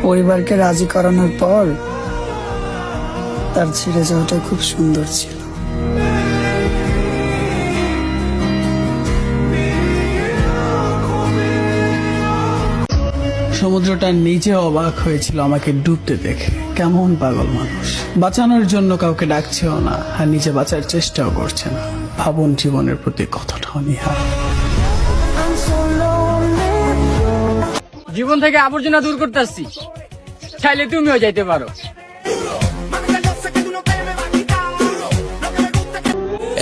পরিবারকে রাজি করানোর পর তার ছেড়ে যাওয়াটা খুব সুন্দর ছিল। সমুদ্রটা নিজে অবাক হয়েছিল আমাকে ডুবতে দেখে। কেমন পাগল মানুষ, বাঁচানোর জন্য কাউকে ডাকছেও না আর নিজে বাঁচার চেষ্টাও করছে না। ভাবুন জীবনের প্রতি কতটা অনীহা। জীবন থেকে আবর্জনা দূর করতে আসছি, চাইলে তুমিও যাইতে পারো।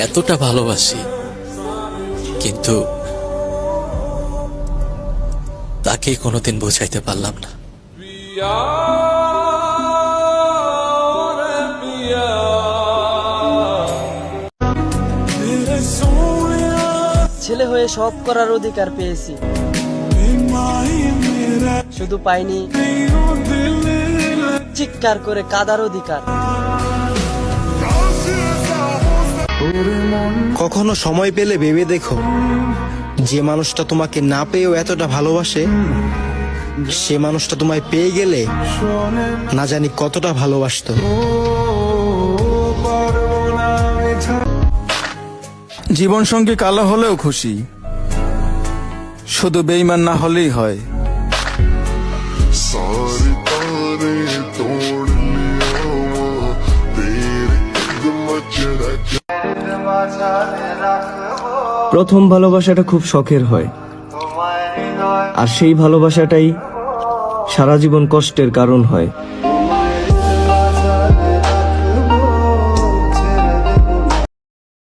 এতটা ভালোবাসি, কিন্তু তাকে কোনোদিন বোঝাইতে পারলাম না। ছেলে হয়ে সব করার অধিকার পেয়েছি, শুধু পাইনি চিৎকার করে কাঁদার অধিকার। কখনো সময় পেলে ভেবে দেখো, যে মানুষটা তোমাকে না পেয়েও এতটা ভালোবাসে, সে মানুষটা তোমায় পেয়ে গেলে না জানি কতটা ভালোবাসতো। জীবন সঙ্গী কালো হলেও খুশি, শুধু বেঈমান না হলেই হয়। প্রথম ভালোবাসাটা খুব শখের হয়, আর সেই ভালোবাসাটাই সারা জীবন কষ্টের কারণ হয়।